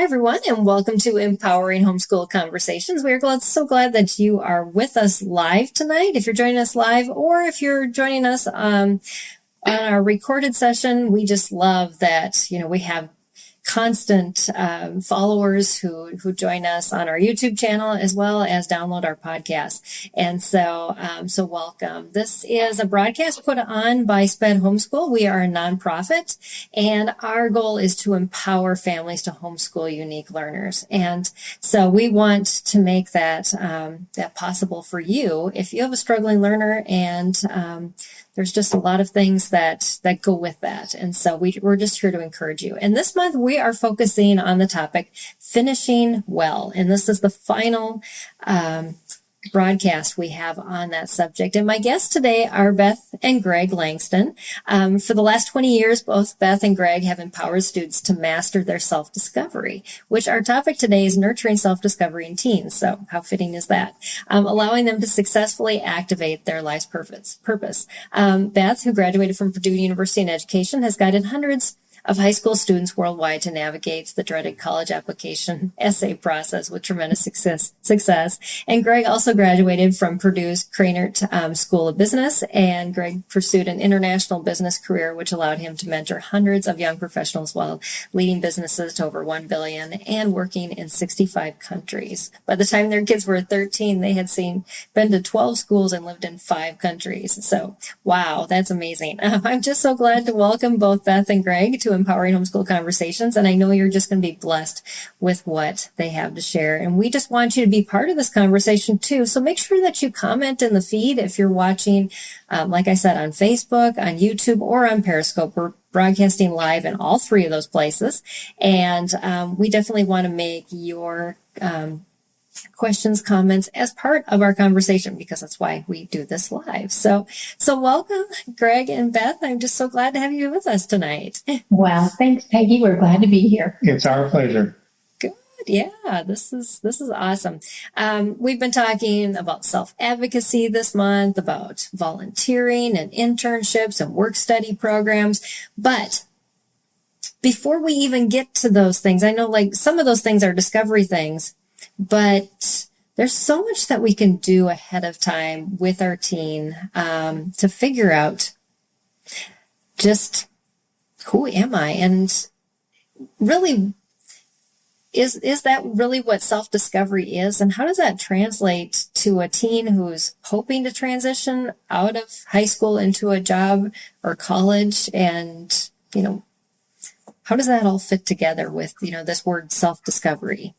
everyone, and welcome to Empowering Homeschool Conversations. We are so glad that you are with us live tonight. If you're joining us live, or if you're joining us on our recorded session, we just love that, we have constant followers who join us on our YouTube channel as well as download our podcast. And so welcome. This is a broadcast put on by SPED Homeschool. We are a nonprofit, and our goal is to empower families to homeschool unique learners. And so we want to make that possible for you if you have a struggling learner, and there's just a lot of things that go with that. And so we're just here to encourage you. And this month we are focusing on the topic, finishing well. And this is the final broadcast we have on that subject. And my guests today are Beth and Greg Langston. For the last 20 years, both Beth and Greg have empowered students to master their self-discovery, which our topic today is nurturing self-discovery in teens. So how fitting is that? Allowing them to successfully activate their life's purpose. Beth, who graduated from Purdue University in Education, has guided hundreds of high school students worldwide to navigate the dreaded college application essay process with tremendous success. And Greg also graduated from Purdue's Kreinert School of Business, and Greg pursued an international business career, which allowed him to mentor hundreds of young professionals while leading businesses to over $1 billion and working in 65 countries. By the time their kids were 13, they had been to 12 schools and lived in 5 countries. So, wow, that's amazing. I'm just so glad to welcome both Beth and Greg to Empowering Homeschool Conversations, and I know you're just going to be blessed with what they have to share. And we just want you to be part of this conversation too. So make sure that you comment in the feed if you're watching, like I said, on Facebook, on YouTube, or on Periscope. We're broadcasting live in all 3 of those places, and we definitely want to make your questions, comments as part of our conversation, because that's why we do this live. So welcome, Greg and Beth. I'm just so glad to have you with us tonight. Well, thanks, Peggy. We're glad to be here. It's our pleasure. Good. Yeah, this is awesome. We've been talking about self-advocacy this month, about volunteering and internships and work study programs. But before we even get to those things, I know like some of those things are discovery things, but there's so much that we can do ahead of time with our teen to figure out just who am I, and really is that really what self-discovery is, and how does that translate to a teen who's hoping to transition out of high school into a job or college, and how does that all fit together with this word self-discovery?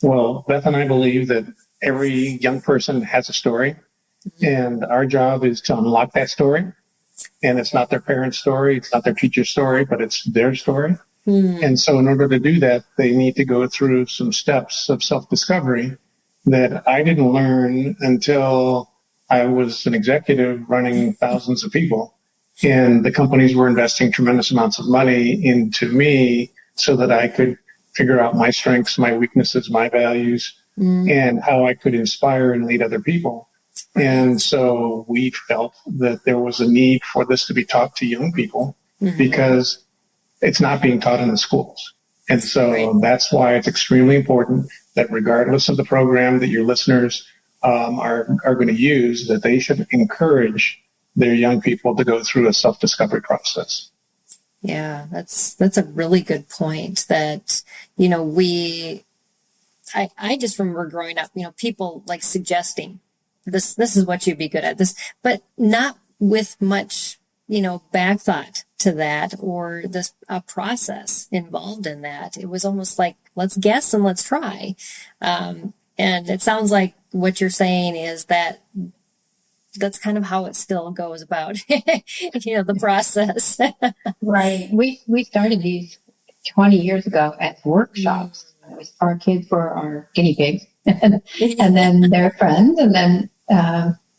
Well, Beth and I believe that every young person has a story, and our job is to unlock that story. And it's not their parents' story, it's not their teacher's story, but it's their story. And so in order to do that, they need to go through some steps of self-discovery that I didn't learn until I was an executive running thousands of people. And the companies were investing tremendous amounts of money into me so that I could figure out my strengths, my weaknesses, my values, and how I could inspire and lead other people. And so we felt that there was a need for this to be taught to young people because it's not being taught in the schools. And so that's why it's extremely important that regardless of the program that your listeners are going to use, that they should encourage their young people to go through a self-discovery process. Yeah, that's a really good point that, I just remember growing up, people like suggesting this is what you'd be good at, this, but not with much, back thought to that, or this a process involved in that. It was almost like, let's guess and let's try. And it sounds like what you're saying is that that's kind of how it still goes about, the process. Right. We started these 20 years ago as workshops. Our kids were our guinea pigs, and then their friends, and then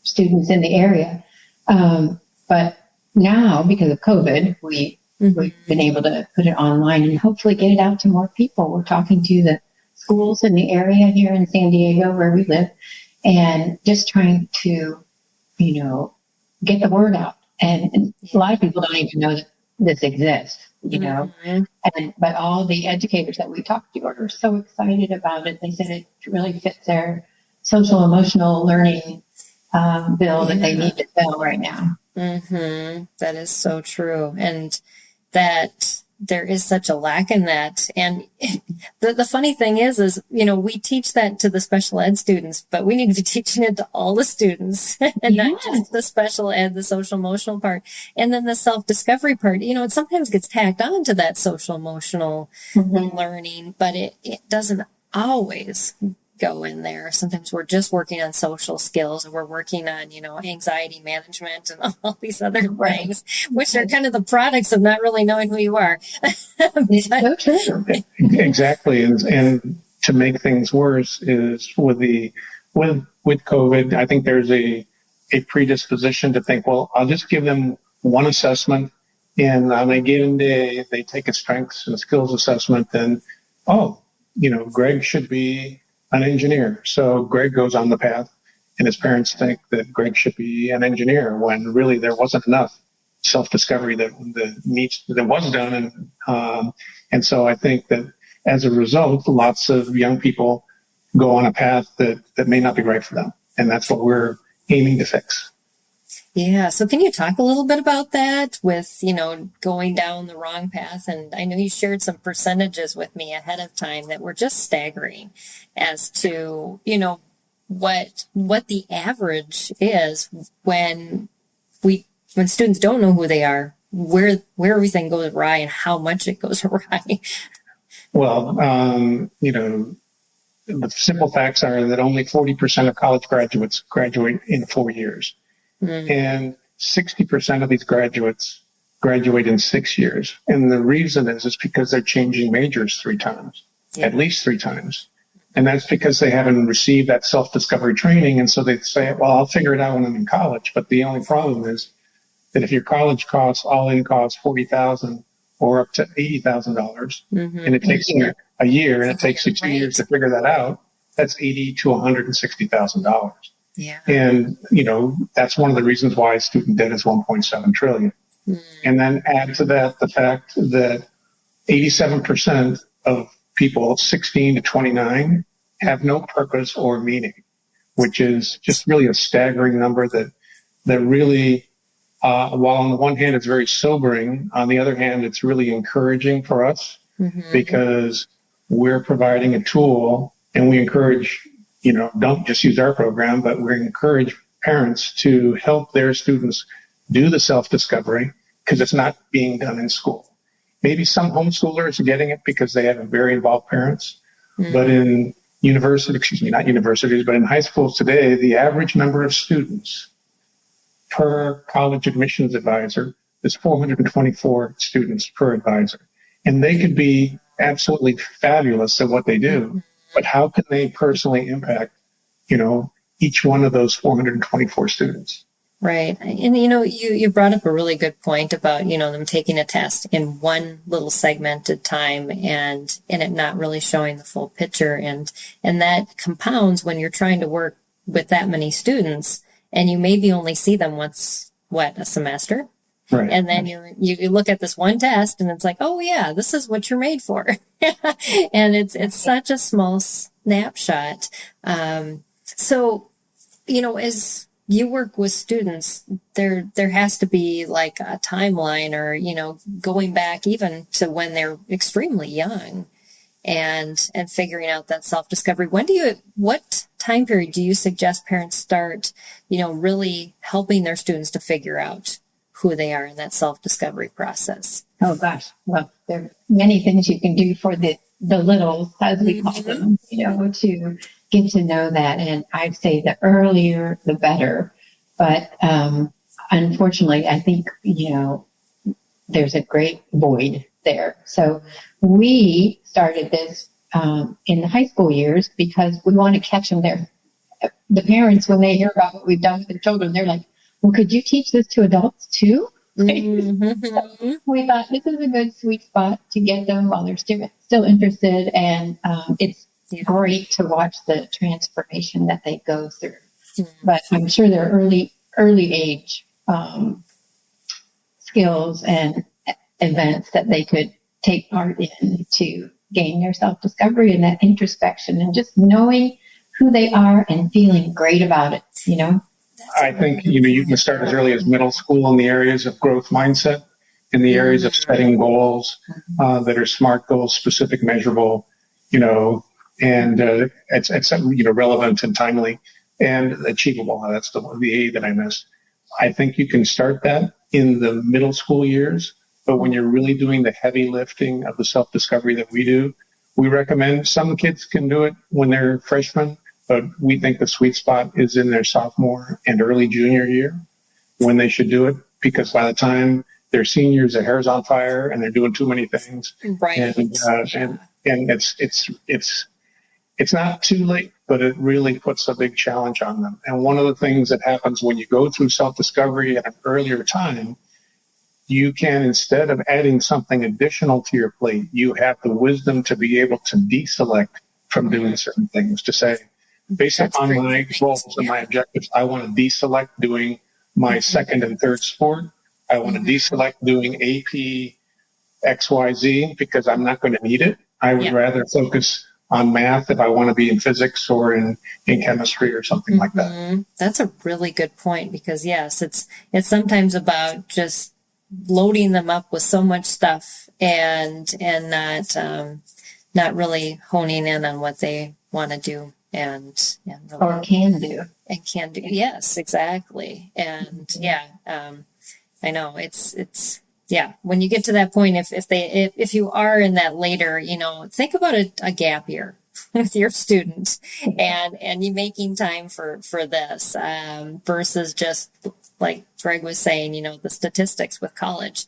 students in the area. But now, because of COVID, we've been able to put it online and hopefully get it out to more people. We're talking to the schools in the area here in San Diego where we live, and just trying to get the word out. And a lot of people don't even know that this exists. But all the educators that we talked to are so excited about it. They said it really fits their social emotional learning bill that they need to fill right now. That is so true. And that there is such a lack in that. And the funny thing is, we teach that to the special ed students, but we need to be teaching it to all the students and not just the special ed, the social emotional part. And then the self-discovery part, it sometimes gets tacked on to that social emotional learning, but it doesn't always go in there. Sometimes we're just working on social skills, and we're working on, anxiety management and all these other things, which are kind of the products of not really knowing who you are. It's so true. Exactly. And to make things worse is with COVID, I think there's a predisposition to think, well, I'll just give them one assessment, and on a given day, they take a strengths and skills assessment, then, Greg should be an engineer. So Greg goes on the path, and his parents think that Greg should be an engineer, when really there wasn't enough self-discovery that was done. And so I think that as a result, lots of young people go on a path that may not be right for them. And that's what we're aiming to fix. Yeah. So can you talk a little bit about that with, going down the wrong path? And I know you shared some percentages with me ahead of time that were just staggering as to, what the average is when students don't know who they are, where everything goes awry and how much it goes awry. Well, the simple facts are that only 40% of college graduates graduate in 4 years. And 60% of these graduates graduate in 6 years. And the reason is because they're changing majors 3 times, at least 3 times. And that's because they haven't received that self-discovery training. And so they say, well, I'll figure it out when I'm in college. But the only problem is that if your college all-in costs $40,000 or up to $80,000, and it takes you a year, and it takes you 2 years to figure that out, that's $80,000 to $160,000. Yeah. And, that's one of the reasons why student debt is $1.7 trillion. And then add to that the fact that 87% of people 16 to 29 have no purpose or meaning, which is just really a staggering number that really, while on the one hand it's very sobering, on the other hand it's really encouraging for us, because we're providing a tool, and we encourage, don't just use our program, but we encourage parents to help their students do the self-discovery, because it's not being done in school. Maybe some homeschoolers are getting it because they have very involved parents, but in not universities, but in high schools today, the average number of students per college admissions advisor is 424 students per advisor. And they could be absolutely fabulous at what they do, but how can they personally impact, each one of those 424 students? Right. And, you brought up a really good point about, them taking a test in one little segment at a time and it not really showing the full picture. And that compounds when you're trying to work with that many students, and you maybe only see them once, a semester? Right. And then you look at this one test and it's like, oh yeah, this is what you're made for. And it's such a small snapshot. So, as you work with students, there has to be like a timeline, or, going back even to when they're extremely young and figuring out that self-discovery. What time period do you suggest parents start, really helping their students to figure out who they are in that self-discovery process? Oh gosh. Well, there are many things you can do for the littles, as we call them, to get to know that. And I'd say the earlier, the better. But unfortunately, I think, there's a great void there. So we started this in the high school years because we want to catch them there. The parents, when they hear about what we've done with their children, they're like, well, could you teach this to adults too? So we thought this is a good sweet spot to get them while they're still interested. And it's great to watch the transformation that they go through. But I'm sure their early age skills and events that they could take part in to gain their self-discovery and that introspection and just knowing who they are and feeling great about it, you know? I think, you can start as early as middle school in the areas of growth mindset, in the areas of setting goals that are SMART goals, specific, measurable, and it's relevant and timely and achievable. That's the A that I missed. I think you can start that in the middle school years, but when you're really doing the heavy lifting of the self-discovery that we do, we recommend some kids can do it when they're freshmen, but we think the sweet spot is in their sophomore and early junior year when they should do it, because by the time they're seniors, their hair's on fire and they're doing too many things. Right. And it's not too late, but it really puts a big challenge on them. And one of the things that happens when you go through self-discovery at an earlier time, you can, instead of adding something additional to your plate, you have the wisdom to be able to deselect from doing certain things, to say, based upon my goals and my objectives, I want to deselect doing my second and third sport. I want to deselect doing AP XYZ because I'm not going to need it. I would rather focus on math if I want to be in physics or in chemistry or something like that. That's a really good point, because yes, it's sometimes about just loading them up with so much stuff and not really honing in on what they want to do and really, or can do. Yes, exactly. And I know it's when you get to that point, if you are in that later, think about a gap year with your students and you making time for this versus just like Greg was saying, the statistics with college.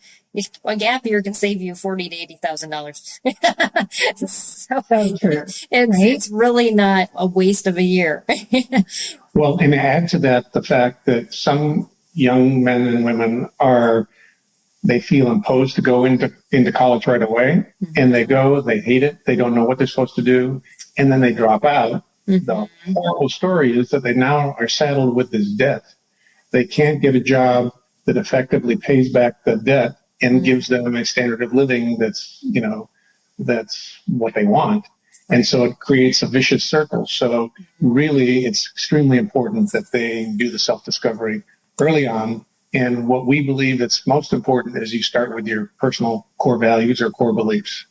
A gap year can save you $40,000 to $80,000. So true. It's really not a waste of a year. Well, and add to that the fact that some young men and women they feel imposed to go into college right away, and they hate it, they don't know what they're supposed to do, and then they drop out. The horrible story is that they now are saddled with this debt. They can't get a job that effectively pays back the debt and gives them a standard of living that's what they want. And so it creates a vicious circle. So really, it's extremely important that they do the self-discovery early on. And what we believe that's most important is you start with your personal core values or core beliefs.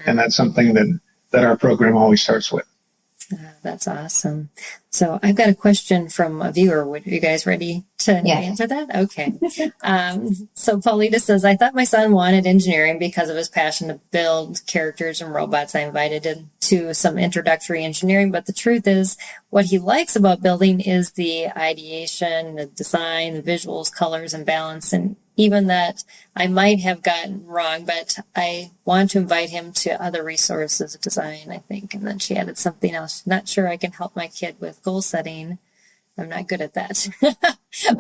And that's something that our program always starts with. That's awesome. So I've got a question from a viewer. Are you guys ready to answer that? Okay. So Paulita says, I thought my son wanted engineering because of his passion to build characters and robots. I invited him to some introductory engineering, but the truth is what he likes about building is the ideation, the design, the visuals, colors, and balance, and even that I might have gotten wrong, but I want to invite him to other resources of design, I think. And then she added something else. Not sure I can help my kid with goal setting. I'm not good at that.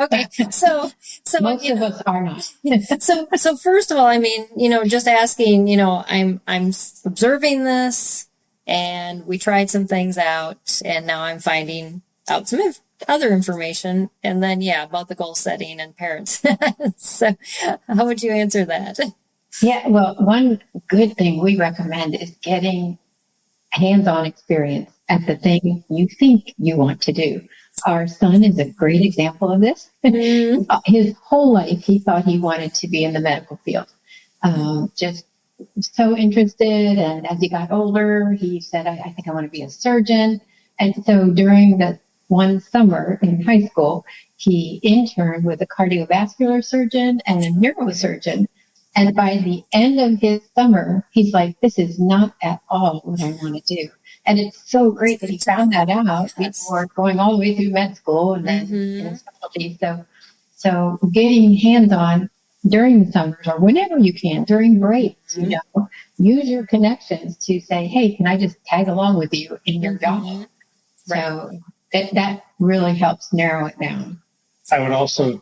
Okay. So most of us are not. so first of all, just asking, I'm observing this and we tried some things out and now I'm finding out some other information, and then about the goal setting and parents. So how would you answer that? Well, one good thing we recommend is getting hands-on experience at the thing you think you want to do. Our son is a great example of this. His whole life he thought he wanted to be in the medical field, just so interested, and as he got older he said, I think I want to be a surgeon. And so during the one summer in high school, he interned with a cardiovascular surgeon and a neurosurgeon. And by the end of his summer, he's like, this is not at all what I want to do. And it's so great that he found that out before going all the way through med school and then in specialty. So getting hands-on during the summers or whenever you can, during breaks, use your connections to say, hey, can I just tag along with you in your job? So that really helps narrow it down. I would also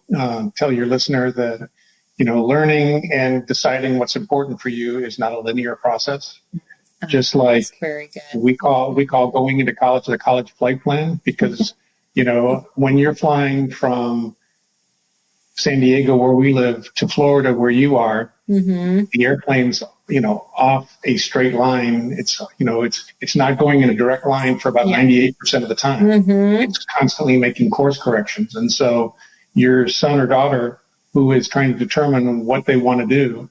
tell your listener that, learning and deciding what's important for you is not a linear process. Just like very good. we call going into college the college flight plan, because, when you're flying from San Diego, where we live, to Florida, where you are, The airplane's, off a straight line. It's not going in a direct line for about 98% of the time. It's constantly making course corrections. And so your son or daughter who is trying to determine what they want to do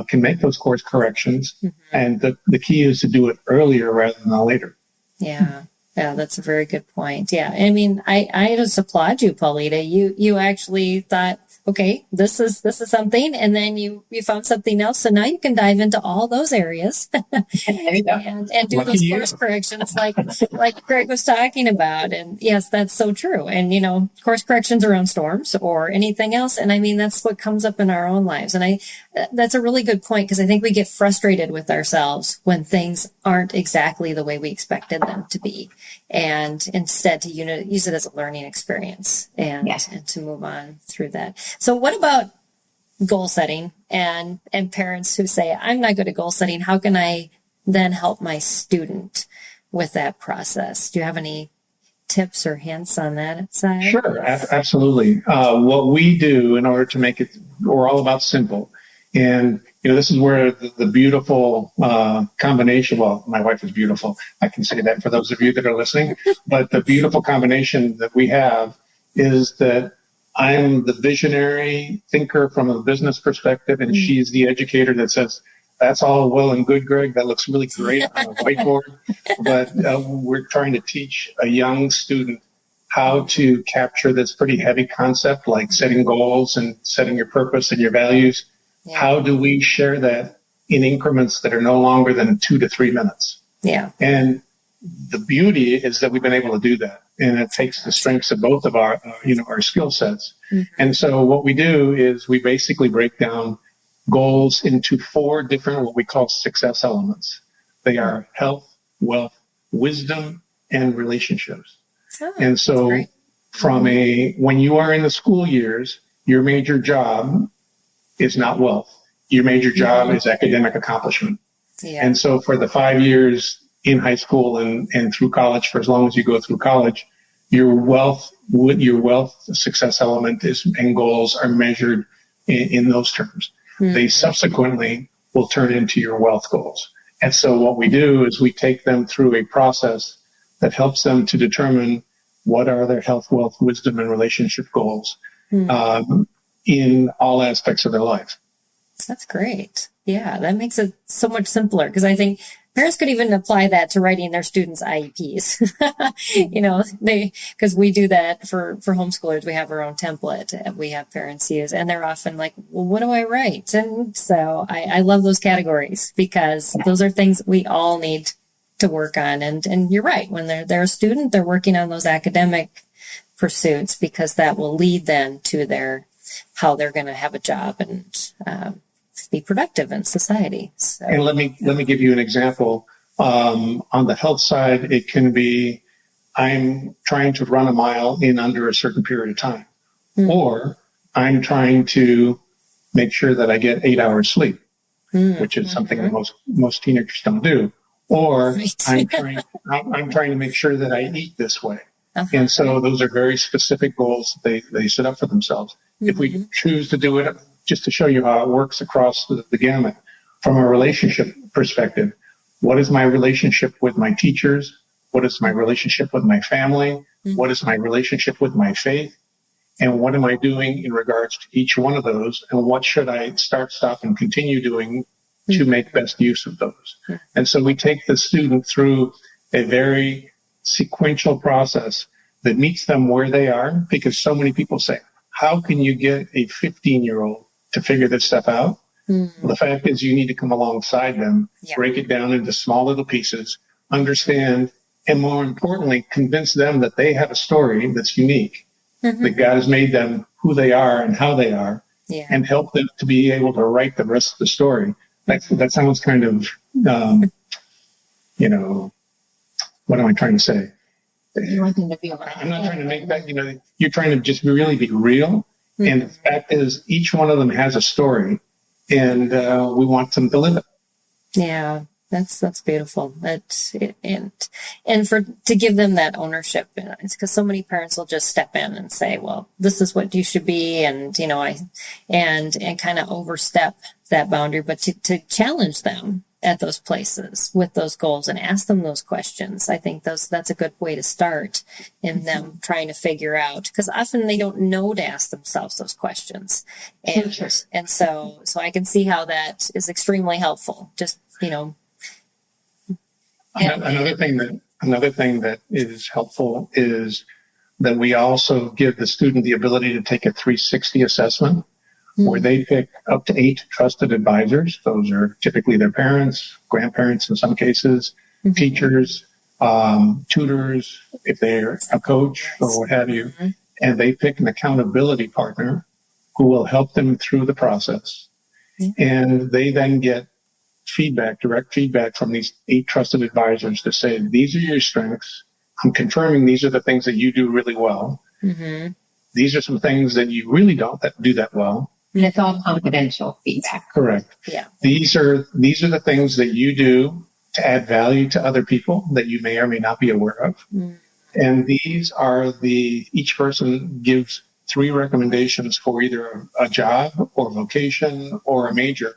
can make those course corrections. And the key is to do it earlier rather than later. Yeah. Yeah, that's a very good point. Yeah. I mean, I just applaud you, Paulita. You actually thought, okay, this is something, and then you found something else. So now you can dive into all those areas and do Lucky those you. course corrections like Greg was talking about. And yes, that's so true. And course corrections around storms or anything else. And I mean, that's what comes up in our own lives. And that's a really good point, because I think we get frustrated with ourselves when things aren't exactly the way we expected them to be. And instead to use it as a learning experience and to move on through that. So what about goal setting and parents who say, I'm not good at goal setting. How can I then help my student with that process? Do you have any tips or hints on that side? Sure, absolutely. What we do in order to make it, we're all about simple. And, this is where the beautiful combination, well, my wife is beautiful. I can say that for those of you that are listening. But the beautiful combination that we have is that I'm the visionary thinker from a business perspective, and she's the educator that says, that's all well and good, Greg. That looks really great on a whiteboard. But we're trying to teach a young student how to capture this pretty heavy concept like setting goals and setting your purpose and your values. Yeah. How do we share that in increments that are no longer than 2 to 3 minutes? Yeah. And the beauty is that we've been able to do that. And it takes the strengths of both of our, our skill sets. And so what we do is we basically break down goals into 4 different, what we call success elements. They are health, wealth, wisdom, and relationships. Oh, and so when you are in the school years, your major job is not wealth. Your major job is academic accomplishment. Yeah. And so for the 5 years in high school and through college, for as long as you go through college, your wealth success element and goals are measured in those terms. They subsequently will turn into your wealth goals. And so what we do is we take them through a process that helps them to determine what are their health, wealth, wisdom, and relationship goals in all aspects of their life. That's great. Yeah, that makes it so much simpler, because I think parents could even apply that to writing their students' IEPs. Because we do that for homeschoolers. We have our own template that we have parents use, and they're often like, well, what do I write? And so I love those categories, because those are things we all need to work on. And you're right. When they're a student, they're working on those academic pursuits, because that will lead them to how they're going to have a job and be productive in society. So, and let me give you an example. On the health side, it can be, I'm trying to run a mile in under a certain period of time, or I'm trying to make sure that I get 8 hours sleep, which is something that most teenagers don't do. Or I'm trying to make sure that I eat this way. And so those are very specific goals they set up for themselves. If we choose to do it, just to show you how it works across the gamut, from a relationship perspective, what is my relationship with my teachers? What is my relationship with my family? What is my relationship with my faith? And what am I doing in regards to each one of those? And what should I start, stop, and continue doing to make best use of those? And so we take the student through a very sequential process that meets them where they are, because so many people say, how can you get a 15-year-old to figure this stuff out? Well, the fact is you need to come alongside them, break it down into small little pieces, understand, and more importantly, convince them that they have a story that's unique, that God has made them who they are and how they are, and help them to be able to write the rest of the story. That sounds kind of, what am I trying to say? You want them to be I'm not trying to make that, you're trying to just really be real. And the fact is, each one of them has a story, and we want them to live it. Yeah. That's beautiful. And to give them that ownership, because so many parents will just step in and say, well, this is what you should be, and and kind of overstep that boundary, but to challenge them at those places with those goals and ask them those questions. I think that's a good way to start in them trying to figure out, because often they don't know to ask themselves those questions. And so I can see how that is extremely helpful. Just, Another thing that is helpful is that we also give the student the ability to take a 360 assessment, where they pick up to 8 trusted advisors. Those are typically their parents, grandparents in some cases, teachers, tutors, if they're a coach or what have you. And they pick an accountability partner who will help them through the process. And they then get direct feedback from these 8 trusted advisors to say, these are your strengths. I'm confirming these are the things that you do really well. These are some things that you really don't do that well. And it's all confidential feedback. Correct. Yeah. These are the things that you do to add value to other people that you may or may not be aware of. And these are each person gives 3 recommendations for either a job or vocation or a major,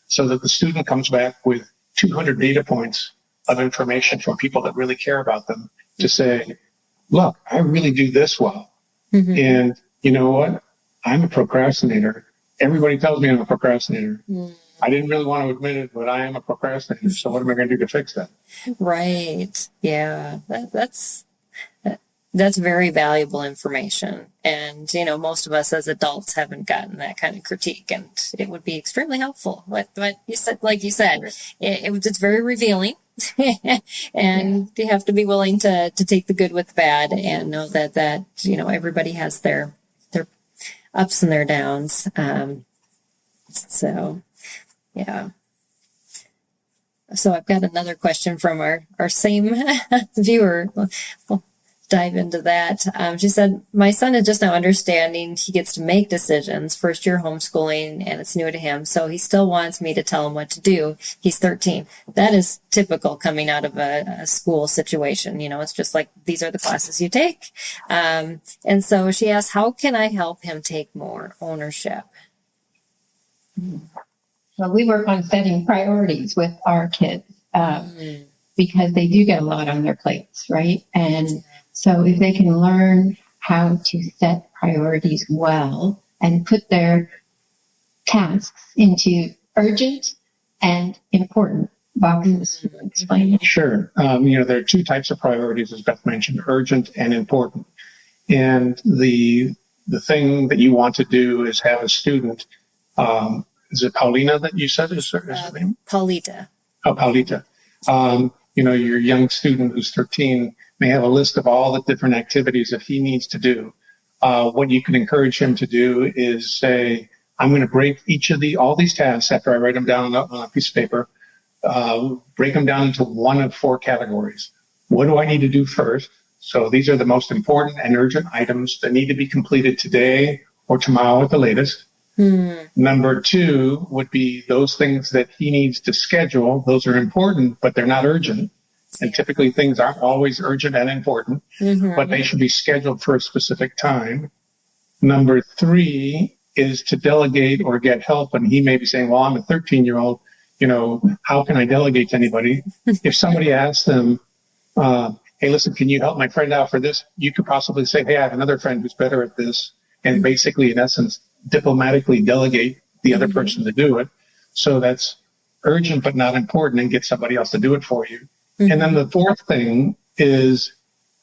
so that the student comes back with 200 data points of information from people that really care about them to say, look, I really do this well. And you know what? I'm a procrastinator. Everybody tells me I'm a procrastinator. I didn't really want to admit it, but I am a procrastinator. So what am I going to do to fix that? Right. Yeah. That's very valuable information. And, most of us as adults haven't gotten that kind of critique, and it would be extremely helpful. What you said, like you said, it's very revealing. And you have to be willing to take the good with the bad and know that everybody has their ups and their downs. So, yeah. So I've got another question from our same viewer. We'll dive into that. She said, my son is just now understanding he gets to make decisions, first year homeschooling, and it's new to him. So he still wants me to tell him what to do. He's 13. That is typical coming out of a school situation. It's just like, these are the classes you take. And so she asked, how can I help him take more ownership? Well, we work on setting priorities with our kids because they do get a lot on their plates, right? And so if they can learn how to set priorities well and put their tasks into urgent and important boxes, explain it. Sure. There are 2 types of priorities, as Beth mentioned, urgent and important. And the thing that you want to do is have a student, is it Paulina that you said is her name? Paulita. Oh, Paulita. Your young student who's 13 may have a list of all the different activities that he needs to do. What you can encourage him to do is say, I'm going to break all these tasks after I write them down on a piece of paper, break them down into 1 of 4 categories. What do I need to do first? So these are the most important and urgent items that need to be completed today or tomorrow at the latest. Number 2 would be those things that he needs to schedule. Those are important, but they're not urgent. And typically things aren't always urgent and important, but they should be scheduled for a specific time. Number 3 is to delegate or get help. And he may be saying, well, I'm a 13-year-old, how can I delegate to anybody? If somebody asks them, hey, listen, can you help my friend out for this? You could possibly say, hey, I have another friend who's better at this. And basically, in essence, diplomatically delegate the other person to do it. So that's urgent but not important, and get somebody else to do it for you. And then the 4th thing is,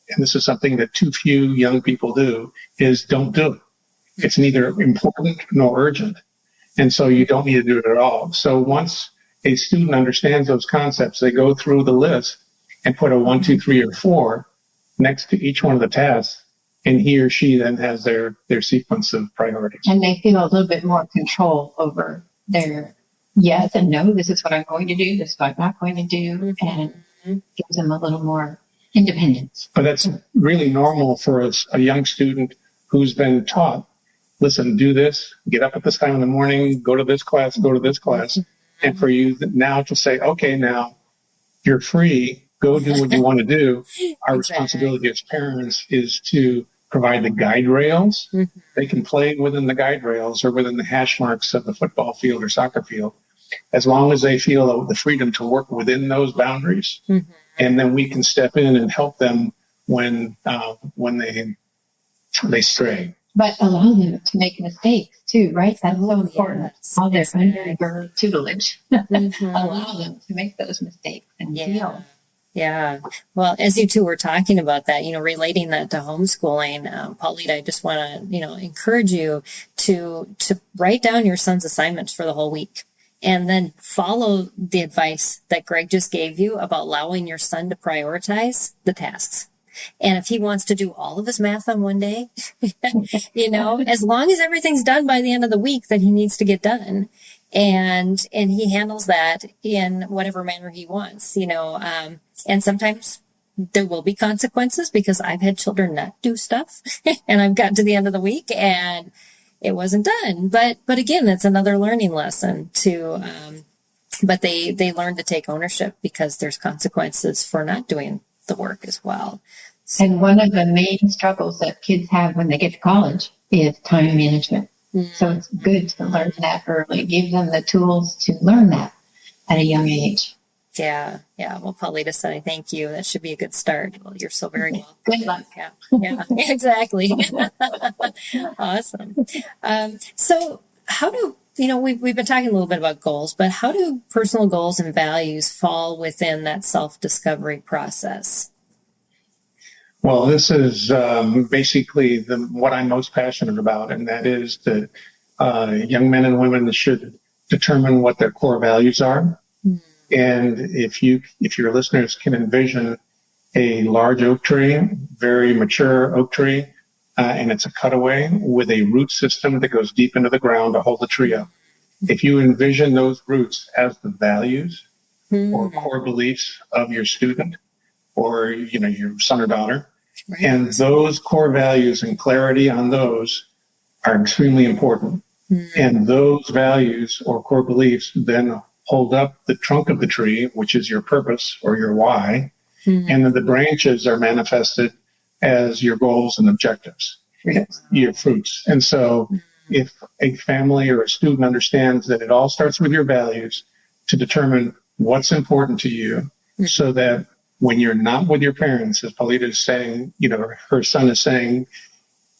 and this is something that too few young people do, is don't do it. It's neither important nor urgent. And so you don't need to do it at all. So once a student understands those concepts, they go through the list and put a 1, 2, 3, or 4 next to each one of the tasks. And he or she then has their sequence of priorities. And they feel a little bit more control over their yes and no. This is what I'm going to do. This is what I'm not going to do. And gives them a little more independence. But that's really normal for a young student who's been taught, listen, do this, get up at this time in the morning, go to this class, go to this class. And for you now to say, okay, now You're free. Go do what you want to do. Our Exactly. responsibility as parents is to provide the guide rails. Mm-hmm. They can play within the guide rails or within the hash marks of the football field or soccer field, as long as they feel the freedom to work within those boundaries. Mm-hmm. And then we can step in and help them when they stray. But allow them to make mistakes too, right? That's so important. Yes. While they're under your tutelage, Mm-hmm. allow them to make those mistakes and deal. Yeah. Well, as you two were talking about that, relating that to homeschooling, Paulita, I just want to, encourage you to write down your son's assignments for the whole week and then follow the advice that Greg just gave you about allowing your son to prioritize the tasks. And if he wants to do all of his math on one day, as long as everything's done by the end of the week that he needs to get done, and he handles that in whatever manner he wants, and sometimes there will be consequences because I've had children not do stuff and I've gotten to the end of the week and it wasn't done. But again, that's another learning lesson but they learn to take ownership because there's consequences for not doing the work as well. So, and one of the main struggles that kids have when they get to college is time management. Mm-hmm. So it's good to learn that early. Give them the tools to learn that at a young age. Yeah. Well, Paulita said, thank you. That should be a good start. Well, you're so very well. Good luck. Yeah, exactly. Awesome. So how do, we've been talking a little bit about goals, but how do personal goals and values fall within that self-discovery process? Well, this is basically what I'm most passionate about, and that is that young men and women should determine what their core values are. Mm-hmm. And if your listeners can envision a large oak tree, very mature oak tree, and it's a cutaway with a root system that goes deep into the ground to hold the tree up. If you envision those roots as the values or core beliefs of your student or, your son or daughter, right. And those core values and clarity on those are extremely important. Mm-hmm. And those values or core beliefs then hold up the trunk of the tree, which is your purpose or your why. Mm-hmm. And then the branches are manifested as your goals and objectives, your fruits. And so if a family or a student understands that it all starts with your values to determine what's important to you, so that when you're not with your parents, as Paulita is saying, her son is saying,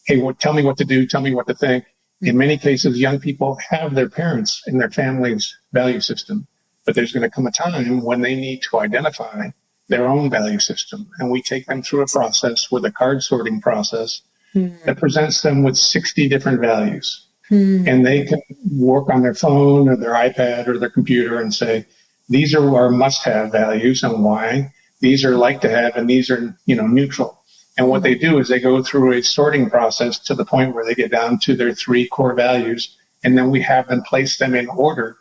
hey, tell me what to do, tell me what to think. In many cases, young people have their parents in their family's value system, but there's going to come a time when they need to identify their own value system. And we take them through a process with a card sorting process that presents them with 60 different values. And they can work on their phone or their iPad or their computer and say, these are our must-have values and why. These are like to have, and these are, neutral. And what they do is they go through a sorting process to the point where they get down to their 3 core values. And then we have them place them in order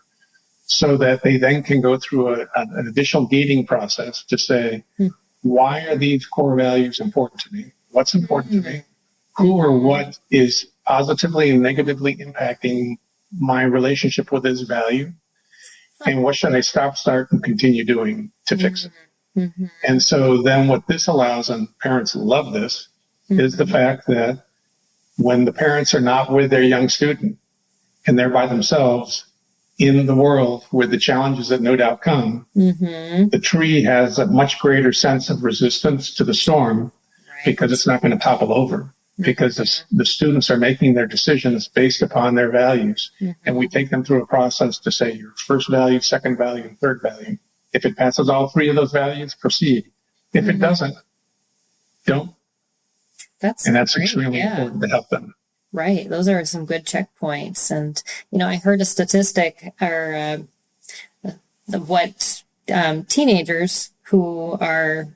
so that they then can go through an additional gating process to say, why are these core values important to me? What's important to me? Who or what is positively and negatively impacting my relationship with this value? And what should I stop, start, and continue doing to fix it? Mm-hmm. And so then what this allows, and parents love this, is the fact that when the parents are not with their young student and they're by themselves in the world with the challenges that no doubt come, the tree has a much greater sense of resistance to the storm because it's not going to topple over. Because the students are making their decisions based upon their values. And we take them through a process to say your first value, second value, and third value. If it passes all 3 of those values, proceed. If it doesn't, don't. That's extremely important to help them. Right. Those are some good checkpoints. And, I heard a statistic or what teenagers who are,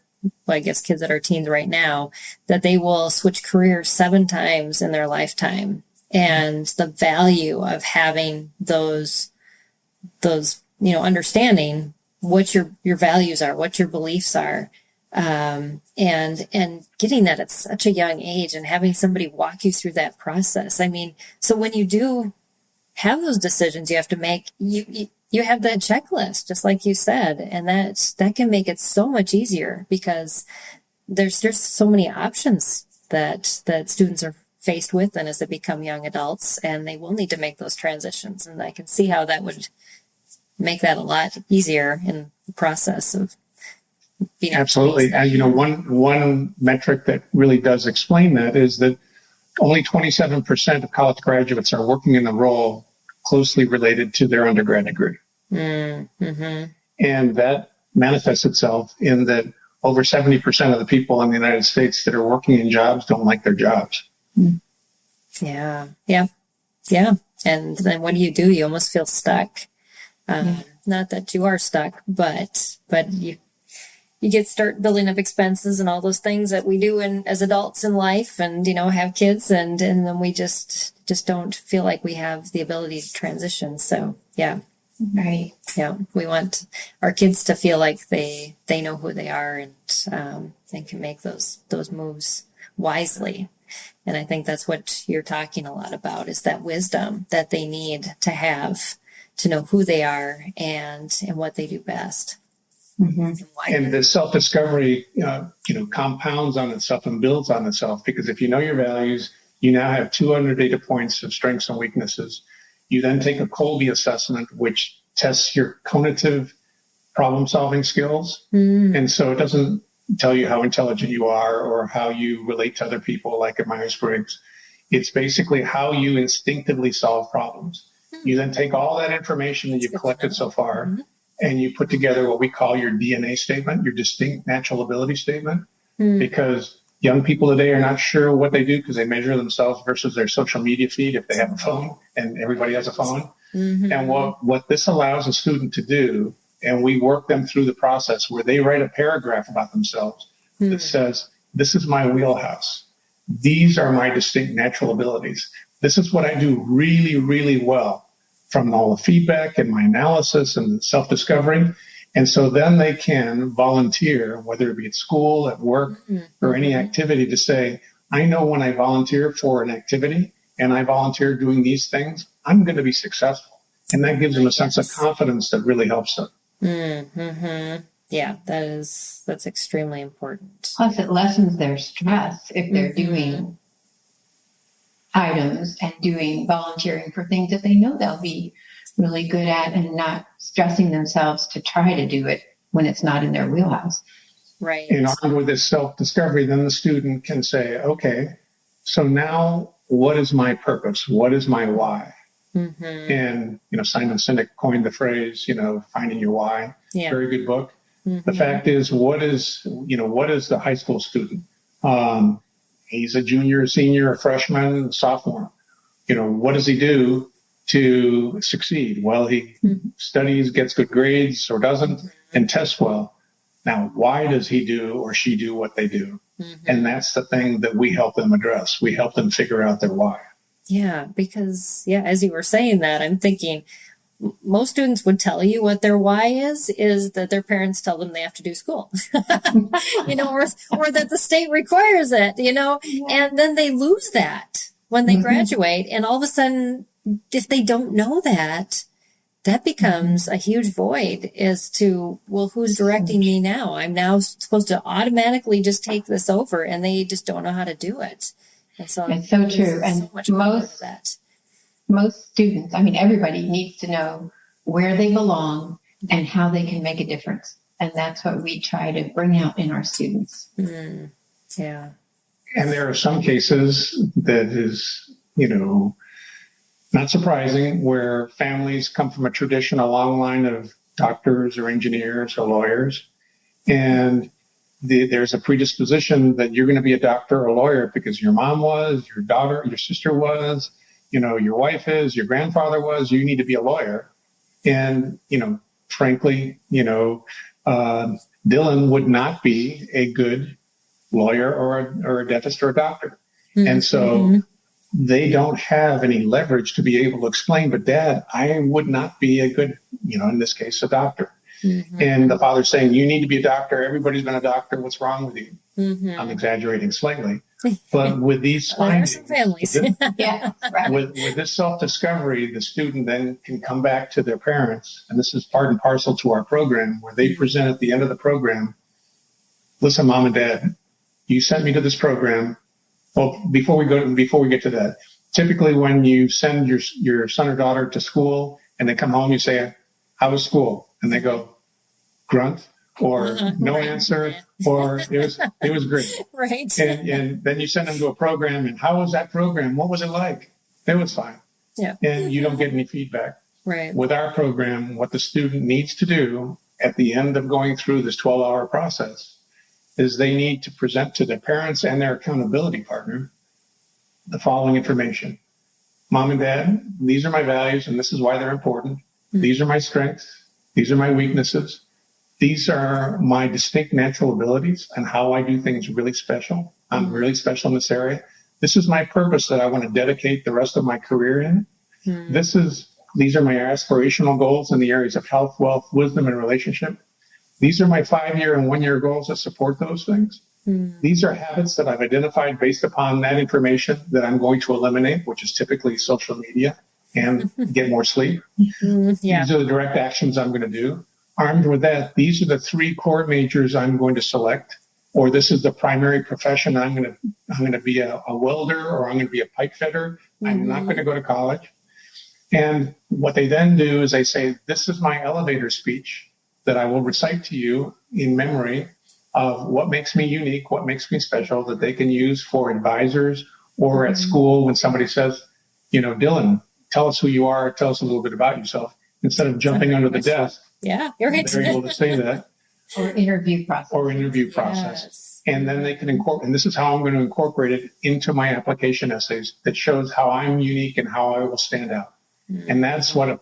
well, I guess kids that are teens right now, that they will switch careers 7 times in their lifetime. And the value of having those, understanding what your values are, what your beliefs are, and getting that at such a young age and having somebody walk you through that process. I mean, so when you do have those decisions you have to make, you you have that checklist, just like you said, and that can make it so much easier because there's so many options that students are faced with and as they become young adults, and they will need to make those transitions. And I can see how that would make that a lot easier in the process of being absolutely. And one metric that really does explain that is that only 27% of college graduates are working in a role closely related to their undergrad degree. Mm-hmm. And that manifests itself in that over 70% of the people in the United States that are working in jobs don't like their jobs. Yeah. And then what do? You almost feel stuck. Not that you are stuck, but you start building up expenses and all those things that we do as adults in life, and have kids, and then we just don't feel like we have the ability to transition. So yeah. Right. Yeah, we want our kids to feel like they know who they are and can make those moves wisely. And I think that's what you're talking a lot about, is that wisdom that they need to have to know who they are and what they do best. Mm-hmm. And the self-discovery, compounds on itself and builds on itself, because if you know your values, you now have 200 data points of strengths and weaknesses. You then take a Kolbe assessment, which tests your cognitive problem-solving skills. And so it doesn't tell you how intelligent you are or how you relate to other people like at Myers-Briggs. It's basically how you instinctively solve problems. You then take all that information that you've collected so far, and you put together what we call your DNA statement, your distinct natural ability statement, because young people today are not sure what they do because they measure themselves versus their social media feed if they have a phone, and everybody has a phone. And what this allows a student to do, and we work them through the process where they write a paragraph about themselves that says, this is my wheelhouse. These are my distinct natural abilities. This is what I do really, really well from all the feedback and my analysis and self-discovery. And so then they can volunteer, whether it be at school, at work, or any activity, to say, I know when I volunteer for an activity and I volunteer doing these things, I'm going to be successful. And that gives them a sense of confidence that really helps them. Yeah, that's extremely important. Plus, it lessens their stress if they're doing items and doing volunteering for things that they know they'll be really good at, and not stressing themselves to try to do it when it's not in their wheelhouse. Right. And armed with this self-discovery, then the student can say, okay, so now what is my purpose? What is my why? And, Simon Sinek coined the phrase, finding your why. Yeah. Very good book. The fact is, what is the high school student? He's a junior, a senior, a freshman, a sophomore. What does he do to succeed? Well, he studies, gets good grades or doesn't, and tests well. Now, why does he do or she do what they do? And that's the thing that we help them address. We help them figure out their why. Yeah, because, as you were saying that, I'm thinking most students would tell you what their why is that their parents tell them they have to do school, or that the state requires it, and then they lose that when they graduate. And all of a sudden, if they don't know that becomes a huge void as to, well, who's directing me now? I'm now supposed to automatically just take this over, and they just don't know how to do it. And so it's so true. And most students, everybody needs to know where they belong and how they can make a difference. And that's what we try to bring out in our students. Yeah. And there are some cases that is, not surprising, where families come from a tradition, a long line of doctors or engineers or lawyers. And there's a predisposition that you're going to be a doctor or a lawyer because your mom was, your daughter, your sister was, your wife is, your grandfather was. You need to be a lawyer. And, frankly, Dylan would not be a good lawyer or a dentist or a doctor. And so they don't have any leverage to be able to explain, but Dad, I would not be a good, in this case, a doctor. And the father's saying, you need to be a doctor. Everybody's been a doctor. What's wrong with you? I'm exaggerating slightly. But with these There are findings, some families. Yeah, right. with this self-discovery, the student then can come back to their parents, and this is part and parcel to our program, where they present at the end of the program, listen, mom and dad, you sent me to this program. Well, before we get to that, typically when you send your son or daughter to school and they come home, you say, how was school? And they go, grunt, or no answer, or it was great. Right. And then you send them to a program, and how was that program? What was it like? It was fine. Yeah. And you don't get any feedback. Right. With our program, what the student needs to do at the end of going through this 12-hour process is they need to present to their parents and their accountability partner the following information. Mom and dad, these are my values, and this is why they're important. These are my strengths. These are my weaknesses. These are my distinct natural abilities and how I do things really special. I'm really special in this area. This is my purpose that I want to dedicate the rest of my career in. These are my aspirational goals in the areas of health, wealth, wisdom, and relationship. These are my 5-year and 1-year goals that support those things. These are habits that I've identified based upon that information that I'm going to eliminate, which is typically social media and get more sleep. These are the direct actions I'm going to do. Armed with that, these are the 3 core majors I'm going to select, or this is the primary profession. I'm going to be a welder, or I'm going to be a pipe fitter. I'm not going to go to college. And what they then do is they say, this is my elevator speech that I will recite to you in memory of what makes me unique, what makes me special, that they can use for advisors or at school when somebody says, Dylan, tell us who you are, tell us a little bit about yourself, instead of jumping under the desk. Yeah, you're right. They're able to say that. Or interview process. Yes. And then they can incorporate, and this is how I'm going to incorporate it into my application essays that shows how I'm unique and how I will stand out. And that's what all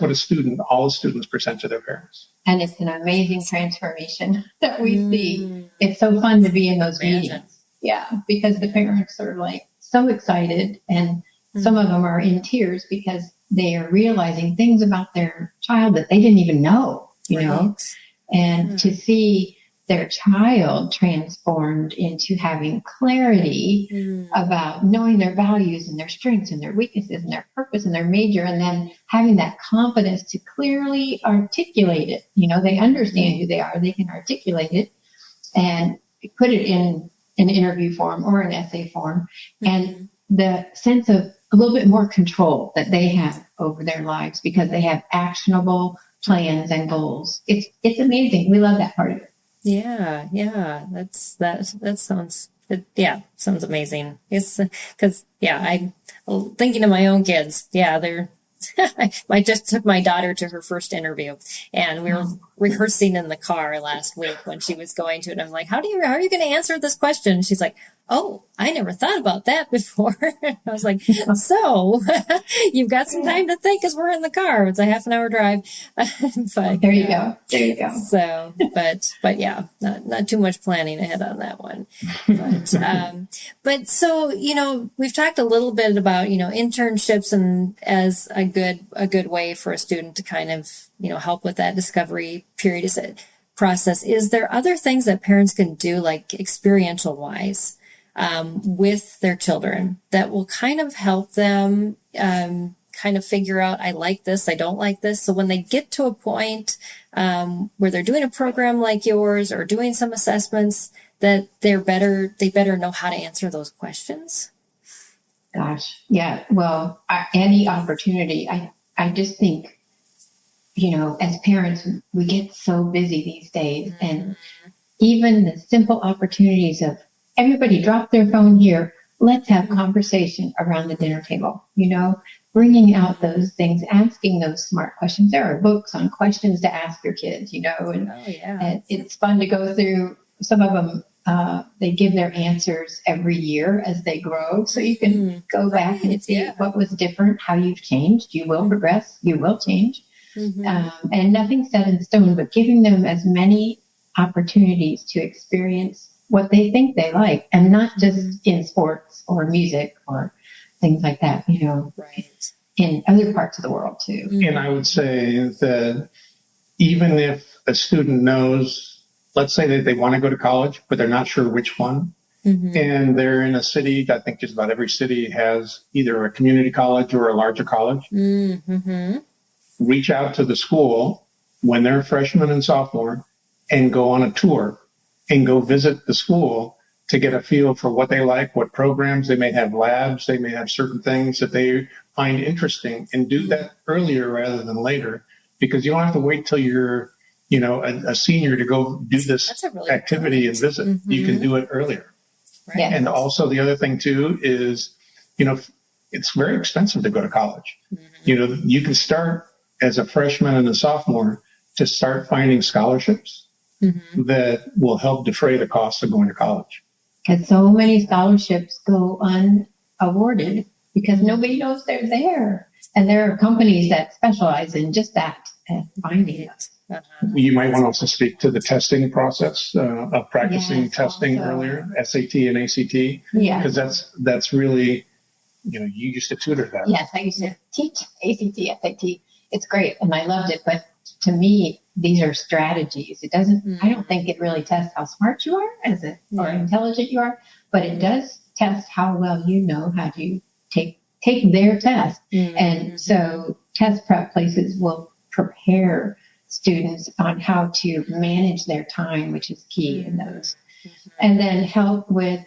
the students present to their parents. And it's an amazing transformation that we see. It's so fun to be in those meetings. Yeah, because the parents are like so excited, and some of them are in tears because they are realizing things about their child that they didn't even know, you know, and to see their child transformed into having clarity about knowing their values and their strengths and their weaknesses and their purpose and their major, and then having that confidence to clearly articulate it. They understand who they are, they can articulate it and put it in an interview form or an essay form, and the sense of a little bit more control that they have over their lives because they have actionable plans and goals. It's amazing. We love that part of it. Yeah. That sounds amazing. It's because I'm thinking of my own kids. Yeah, I just took my daughter to her first interview, and we were rehearsing in the car last week when she was going to it. And I'm like, how are you going to answer this question? And she's like, oh, I never thought about that before. I was like, so you've got some time to think as we're in the car. It's a half-an-hour drive. But There you go. So, but yeah, not too much planning ahead on that one. But so, we've talked a little bit about, internships and as a good way for a student to kind of, help with that discovery period process. Is there other things that parents can do, like experiential wise, with their children that will kind of help them kind of figure out, I like this, I don't like this. So when they get to a point where they're doing a program like yours or doing some assessments, that they better know how to answer those questions? Gosh, yeah. Well, any opportunity. I just think, as parents, we get so busy these days, and even the simple opportunities of everybody drop their phone here. Let's have conversation around the dinner table, bringing out those things, asking those smart questions. There are books on questions to ask your kids, and it's fun to go through. Some of them, they give their answers every year as they grow. So you can go back and see what was different, how you've changed. You will progress. You will change. And nothing's set in stone, but giving them as many opportunities to experience what they think they like, and not just in sports or music or things like that, in other parts of the world too. And I would say that even if a student knows, let's say that they want to go to college, but they're not sure which one, and they're in a city. I think just about every city has either a community college or a larger college. Reach out to the school when they're a freshman and sophomore and go on a tour and go visit the school to get a feel for what they like, what programs. They may have labs, they may have certain things that they find interesting, and do that earlier rather than later, because you don't have to wait till you're, a senior to go do this really activity and visit. You can do it earlier. Right. And also the other thing too is, it's very expensive to go to college. You can start as a freshman and a sophomore to start finding scholarships that will help defray the cost of going to college. Because so many scholarships go unawarded because nobody knows they're there. And there are companies that specialize in just that, finding it. You might want to also speak to the testing process of practicing testing earlier, SAT and ACT. Because that's really, you used to tutor that. Yes, I used to teach ACT, SAT. It's great, and I loved it. But to me, these are strategies. It doesn't. I don't think it really tests how smart you are or intelligent you are, but it does test how well you know how to take their test. And so test prep places will prepare students on how to manage their time, which is key in those. And then help with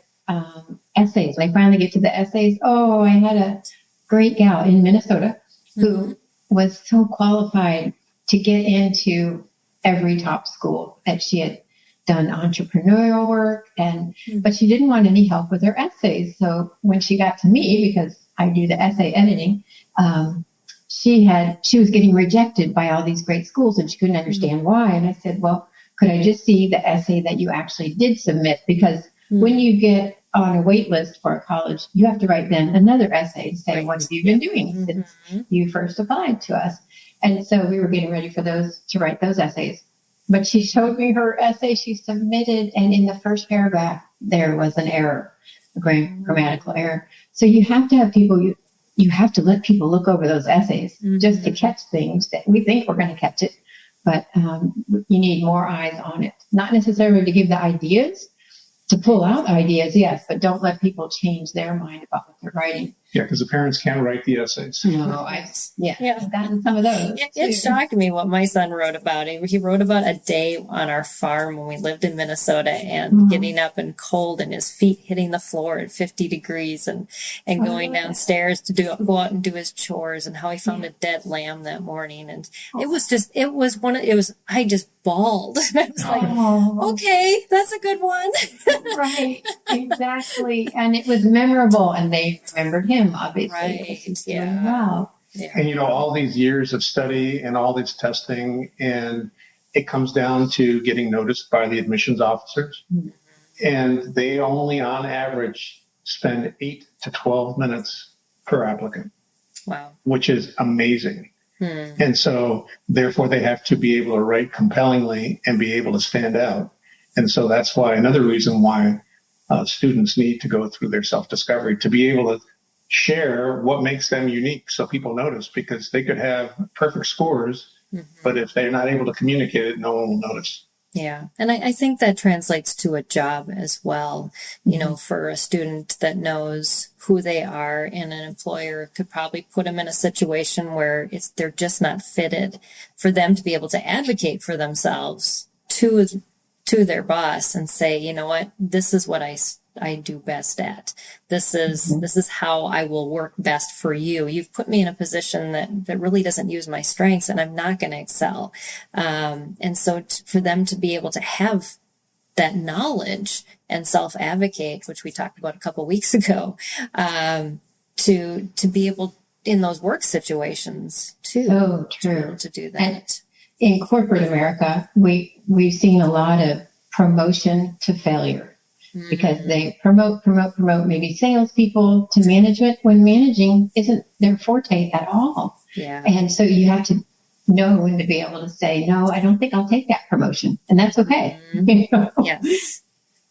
essays. When I finally get to the essays, I had a great gal in Minnesota who was so qualified to get into every top school, that she had done entrepreneurial work, but she didn't want any help with her essays. So when she got to me, because I do the essay editing, she was getting rejected by all these great schools, and she couldn't understand why. And I said, well, could I just see the essay that you actually did submit? Because when you get on a wait list for a college, you have to write then another essay saying, what have you been doing since you first applied to us? And so we were getting ready for to write those essays. But she showed me her essay she submitted, and in the first paragraph, there was an error, a grammatical error. So you have to have people, you have to let people look over those essays just to catch things that we think we're going to catch it. But you need more eyes on it. Not necessarily to give the ideas, to pull out ideas, yes, but don't let people change their mind about what they're writing. Yeah, because the parents can't write the essays. No, I've gotten some of those. It shocked me what my son wrote about. He wrote about a day on our farm when we lived in Minnesota, and getting up and cold and his feet hitting the floor at 50 degrees and going downstairs to go out and do his chores, and how he found a dead lamb that morning. And I just bawled. I was like, okay, that's a good one. Right, exactly. And it was memorable, and they remembered him. Obviously, right? Wow. And all these years of study and all this testing, and it comes down to getting noticed by the admissions officers, and they only, on average, spend 8 to 12 minutes per applicant. Wow, which is amazing. And so, therefore, they have to be able to write compellingly and be able to stand out. And so that's why another reason why students need to go through their self-discovery, to be able to share what makes them unique so people notice, because they could have perfect scores, but if they're not able to communicate it, no one will notice. Yeah. And I think that translates to a job as well. For a student that knows who they are, and an employer could probably put them in a situation where they're just not fitted, for them to be able to advocate for themselves to their boss and say, you know what, this is what I do best at. This is how I will work best for you. You've put me in a position that really doesn't use my strengths, and I'm not going to excel. And so for them to be able to have that knowledge and self-advocate, which we talked about a couple weeks ago, to be able in those work situations too. So true. To be able to do that. And in corporate America, we've seen a lot of promotion to failure. Because they promote maybe salespeople to management when managing isn't their forte at all. Yeah. And so you have to know when to be able to say, no, I don't think I'll take that promotion. And that's okay. Yes.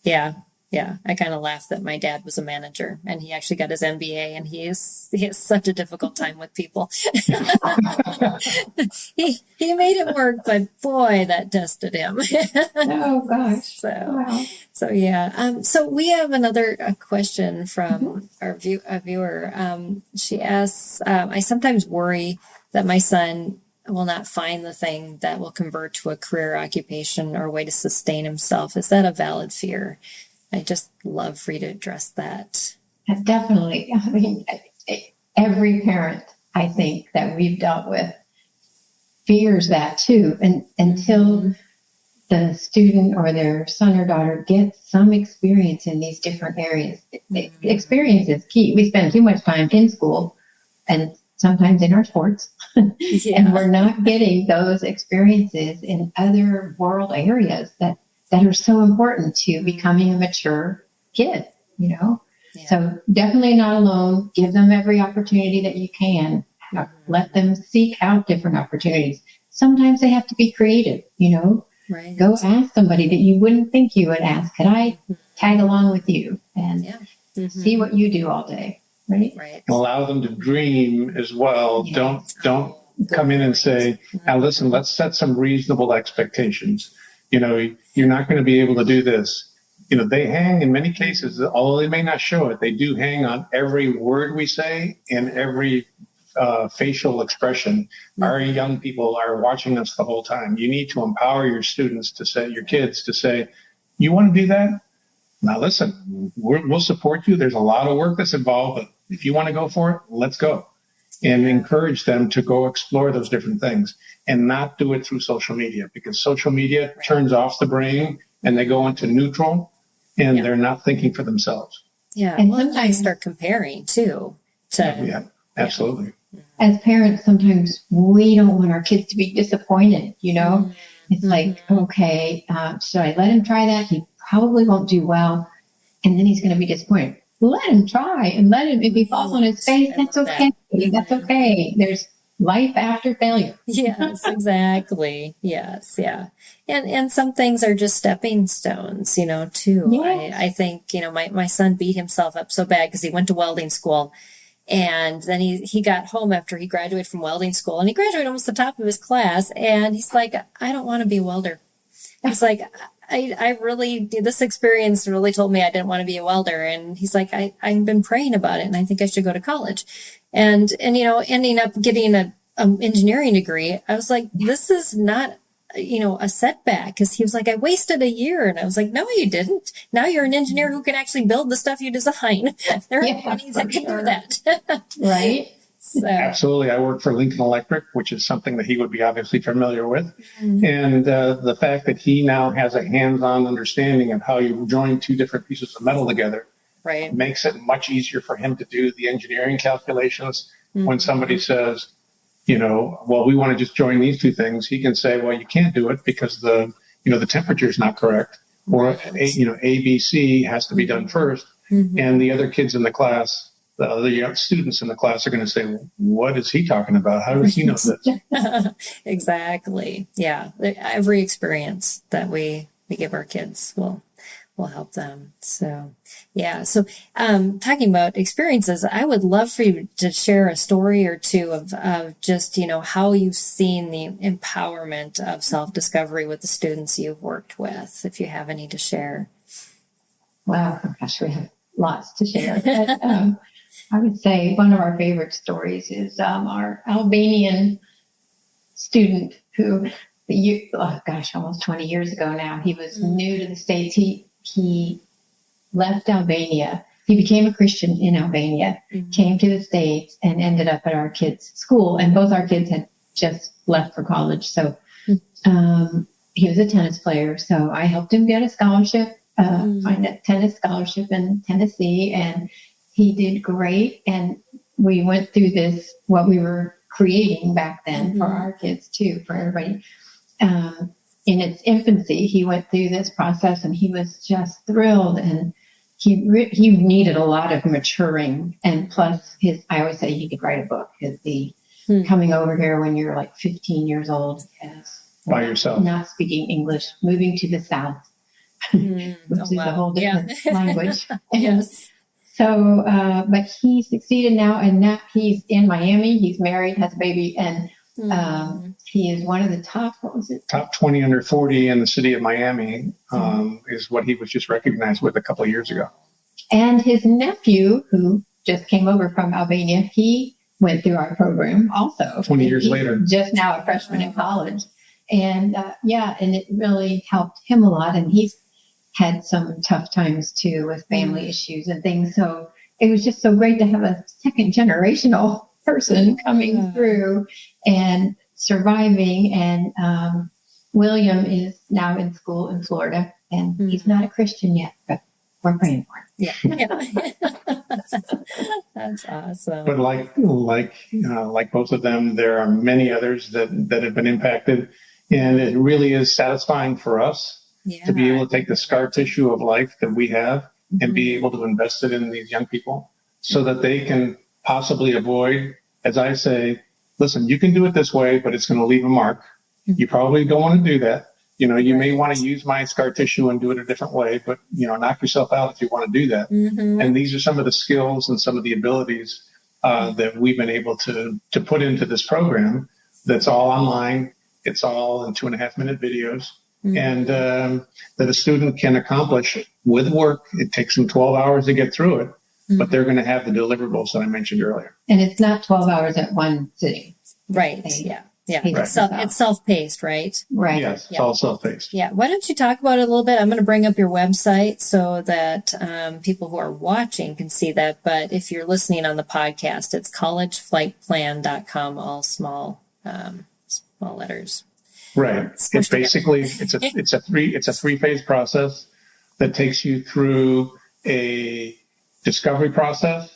Yeah. Yeah. I kind of laughed that my dad was a manager and he actually got his MBA, and he has such a difficult time with people. He made it work, but boy, that tested him. Oh gosh. So, Wow. so yeah. So we have another question from a viewer. She asks, I sometimes worry that my son will not find the thing that will convert to a career, occupation, or way to sustain himself. Is that a valid fear? I just love for you to address that. Definitely. I mean, every parent, I think, that we've dealt with fears that too. And until the student or their son or daughter gets some experience in these different areas, experience is key. We spend too much time in school and sometimes in our sports, and we're not getting those experiences in other world areas that are so important to becoming a mature kid, you know? Yeah. So definitely not alone. Give them every opportunity that you can. Let them seek out different opportunities. Sometimes they have to be creative, you know? Right. Go ask somebody that you wouldn't think you would ask. Could I tag along with you and see what you do all day? Right. Right. Allow them to dream as well. Yes. Don't come in and say, now listen, let's set some reasonable expectations. You know, you're not going to be able to do this. You know, they hang in many cases, although they may not show it, they do hang on every word we say and every facial expression. Our young people are watching us the whole time. You need to empower your students to say, your kids to say, you want to do that? Now listen, we'll support you. There's a lot of work that's involved, but if you want to go for it, let's go. And encourage them to go explore those different things and not do it through social media, because social media turns off the brain and they go into neutral and they're not thinking for themselves. Yeah. And sometimes start comparing too. Yeah, absolutely. As parents, sometimes we don't want our kids to be disappointed, you know? It's like, okay, should I let him try that? He probably won't do well. And then he's going to be disappointed. Let him try and let him, if he falls on his face, that's okay. That's okay. There's life after failure. Yes, exactly. Yes. Yeah. And some things are just stepping stones, you know, too. Yes. I think, you know, my son beat himself up so bad because he went to welding school. And then he got home after he graduated from welding school, and he graduated almost the top of his class. And he's like, I don't want to be a welder. He's like, I really, this experience really told me I didn't want to be a welder. And he's like, I've been praying about it and I think I should go to college. And, you know, ending up getting an engineering degree, I was like, this is not, you know, a setback. Cause he was like, I wasted a year. And I was like, no, you didn't. Now you're an engineer who can actually build the stuff you design. There are companies that can do that. Right. So. Absolutely. I work for Lincoln Electric, which is something that he would be obviously familiar with. And the fact that he now has a hands-on understanding of how you join two different pieces of metal together makes it much easier for him to do the engineering calculations. When somebody says, you know, well, we want to just join these two things, he can say, well, you can't do it because the temperature is not correct, or ABC has to be done first. And the other kids in the class, the students in the class are going to say, what is he talking about? How does he know this? Exactly. Yeah. Every experience that we give our kids will help them. So, yeah. So, talking about experiences, I would love for you to share a story or two of just, you know, how you've seen the empowerment of self-discovery with the students you've worked with, if you have any to share. Wow. Gosh, we have lots to share. But, I would say one of our favorite stories is our Albanian student who, almost 20 years ago now, he was new to the States. He left Albania. He became a Christian in Albania, came to the States, and ended up at our kids' school. And both our kids had just left for college. So he was a tennis player. So I helped him get a scholarship, find a tennis scholarship in Tennessee, and he did great. And we went through this, what we were creating back then for our kids too, for everybody. In its infancy, he went through this process and he was just thrilled. And he needed a lot of maturing. And plus I always say he could write a book, because the coming over here when you're like 15 years old, by yourself, not speaking English, moving to the South, which is a whole different language. Yes. So, but he succeeded now, and now he's in Miami. He's married, has a baby, and he is one of the top, what was it? Top 20 under 40 in the city of Miami is what he was just recognized with a couple of years ago. And his nephew, who just came over from Albania, he went through our program also. 20 years later. Just now a freshman in college. And and it really helped him a lot. And he's had some tough times too with family issues and things. So it was just so great to have a second generational person coming through and surviving. And William is now in school in Florida, and he's not a Christian yet, but we're praying for him. Yeah. That's awesome. But like both of them, there are many others that have been impacted, and it really is satisfying for us to be able to take the scar tissue of life that we have and be able to invest it in these young people so that they can possibly avoid, as I say, listen, you can do it this way, but it's going to leave a mark. You probably don't want to do that. You may want to use my scar tissue and do it a different way, but, knock yourself out if you want to do that. And these are some of the skills and some of the abilities that we've been able to put into this program that's all online. It's all in 2.5-minute videos. And that a student can accomplish with work. It takes them 12 hours to get through it, but they're going to have the deliverables that I mentioned earlier. And it's not 12 hours at one sitting. Right. Yeah. Yeah. It's self-paced, right? Right. Yes, it's all self-paced. Yeah. Why don't you talk about it a little bit? I'm going to bring up your website so that people who are watching can see that. But if you're listening on the podcast, it's collegeflightplan.com, all small letters. Right. It's basically it's a 3-phase process that takes you through a discovery process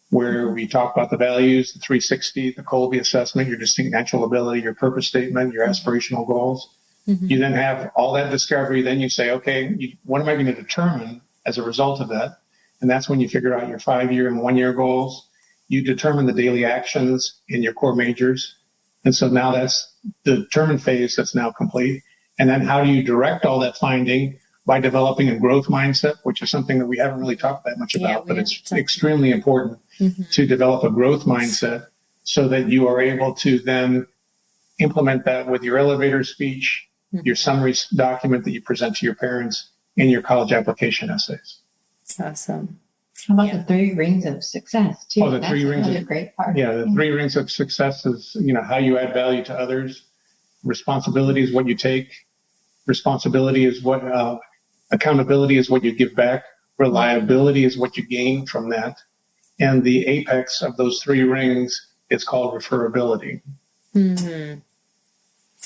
where we talk about the values, the 360, the Colby assessment, your distinct natural ability, your purpose statement, your aspirational goals. You then have all that discovery. Then you say, okay, what am I going to determine as a result of that? And that's when you figure out your 5-year and 1-year goals. You determine the daily actions in your core majors. And so now that's the determined phase that's now complete. And then how do you direct all that finding? By developing a growth mindset, which is something that we haven't really talked that much about, but it's extremely important to develop a growth mindset so that you are able to then implement that with your elevator speech, your summary document that you present to your parents, and your college application essays. That's awesome. How about the 3 rings of success, too? Oh, the 3 rings a great part. Yeah, the 3 rings of success is, how you add value to others. Responsibility is what you take. Responsibility is what, accountability is what you give back. Reliability is what you gain from that. And the apex of those 3 rings is called referability.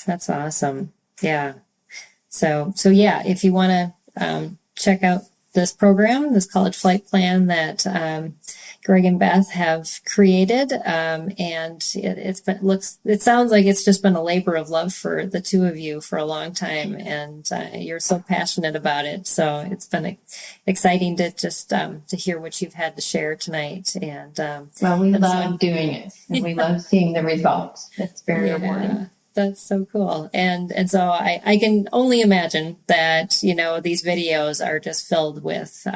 That's awesome. Yeah. So yeah, if you want to check out this program, this college flight plan that Greg and Beth have created, and it sounds like it's just been a labor of love for the two of you for a long time, and you're so passionate about it. So it's been exciting to just to hear what you've had to share tonight. And well, we love doing it, and we love seeing the results. It's very rewarding. That's so cool. And so I can only imagine that, these videos are just filled with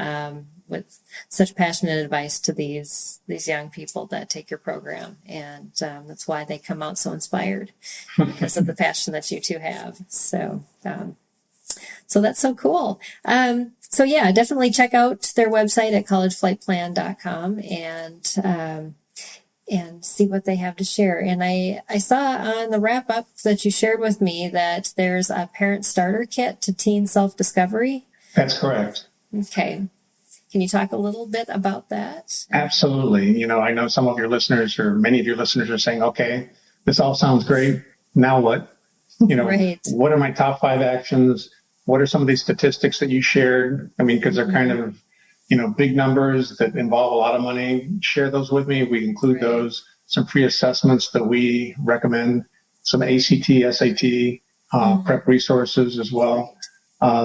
such passionate advice to these young people that take your program. And that's why they come out so inspired because of the passion that you two have. So that's so cool. So yeah, definitely check out their website at collegeflightplan.com and see what they have to share. And I saw on the wrap up that you shared with me that there's a parent starter kit to teen self-discovery. That's correct. Okay. Can you talk a little bit about that? Absolutely. I know some of your listeners or many of your listeners are saying, okay, this all sounds great. Now what? Right. What are my top 5 actions? What are some of these statistics that you shared? Because they're kind of, big numbers that involve a lot of money. Share those with me. We include those, some free assessments that we recommend, some ACT, SAT, prep resources as well,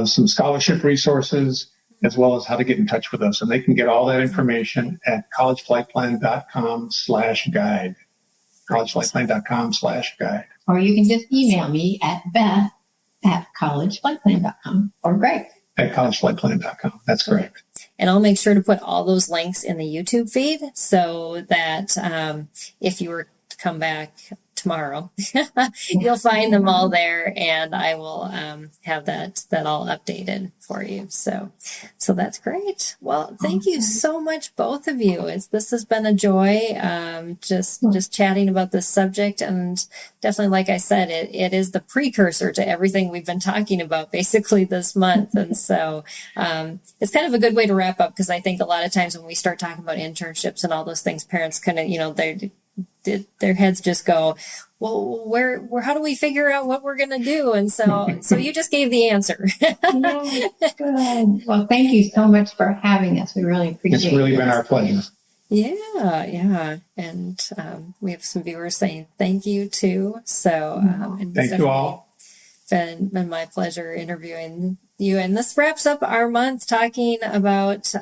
some scholarship resources, as well as how to get in touch with us. And they can get all that information at collegeflightplan.com/guide. collegeflightplan.com/guide. Or you can just email me at Beth@collegeflightplan.com or Greg. at collegeflightplan.com. That's correct. And I'll make sure to put all those links in the YouTube feed so that if you were to come back tomorrow, you'll find them all there, and I will have that all updated for you. So that's great. Well, thank you so much, both of you. This has been a joy, just chatting about this subject, and definitely, like I said, it is the precursor to everything we've been talking about basically this month. And so it's kind of a good way to wrap up, because I think a lot of times when we start talking about internships and all those things, parents kind of, their heads just go, well, where, how do we figure out what we're going to do? And so you just gave the answer. Good. Well, thank you so much for having us. We really appreciate it. It's really been our pleasure. Yeah. And we have some viewers saying thank you too. So thank you all. It's been my pleasure interviewing you. And this wraps up our month talking about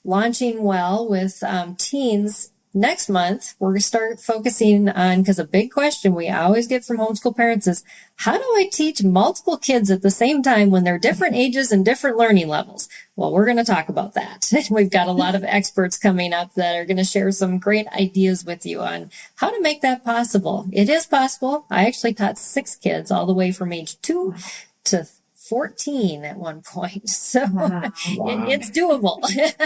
launching well with teens. Next month, we're going to start focusing on, because a big question we always get from homeschool parents is, how do I teach multiple kids at the same time when they're different ages and different learning levels? Well, we're going to talk about that. We've got a lot of experts coming up that are going to share some great ideas with you on how to make that possible. It is possible. I actually taught 6 kids all the way from age 2 to 14 at one point. So Wow. It's doable.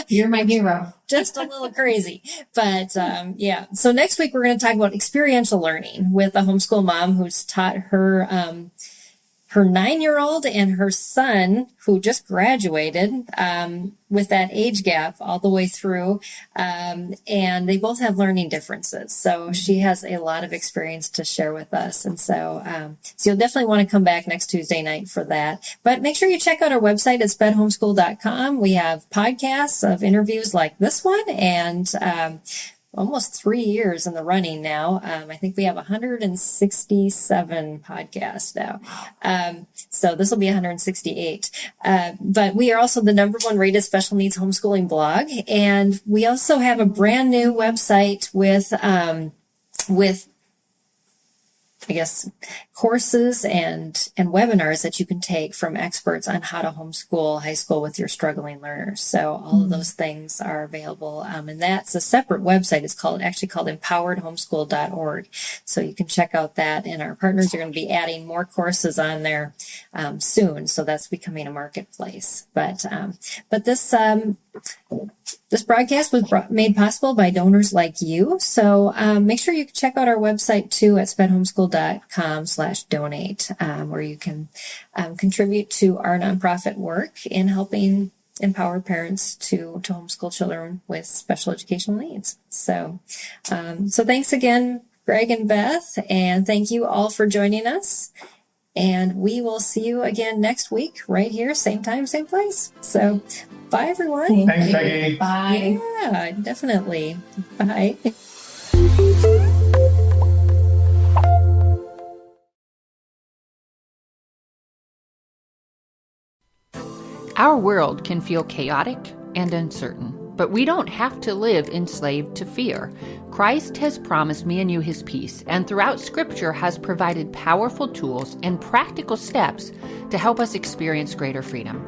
You're my hero. Just a little crazy. But yeah. So next week, we're going to talk about experiential learning with a homeschool mom who's taught her 9-year-old and her son, who just graduated, with that age gap all the way through. And they both have learning differences. So she has a lot of experience to share with us. And so you'll definitely want to come back next Tuesday night for that. But make sure you check out our website at spedhomeschool.com. We have podcasts of interviews like this one, and almost 3 years in the running now. I think we have 167 podcasts now. So this will be 168. But we are also the #1 rated special needs homeschooling blog. And we also have a brand new website with I guess, courses and webinars that you can take from experts on how to homeschool high school with your struggling learners. So all of those things are available. And that's a separate website. It's actually called empoweredhomeschool.org. So you can check out that. And our partners are going to be adding more courses on there soon. So that's becoming a marketplace. But this broadcast was made possible by donors like you. So make sure you check out our website too at spedhomeschool.com/donate, where you can contribute to our nonprofit work in helping empower parents to homeschool children with special educational needs. So thanks again, Greg and Beth, and thank you all for joining us. And we will see you again next week, right here, same time, same place. So bye, everyone. Thanks, Peggy. Bye. Yeah, definitely. Bye. Our world can feel chaotic and uncertain, but we don't have to live enslaved to fear. Christ has promised me and you his peace, and throughout Scripture has provided powerful tools and practical steps to help us experience greater freedom.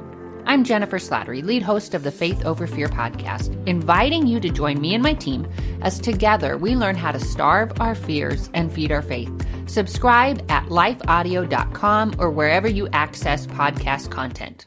I'm Jennifer Slattery, lead host of the Faith Over Fear podcast, inviting you to join me and my team as together we learn how to starve our fears and feed our faith. Subscribe at lifeaudio.com or wherever you access podcast content.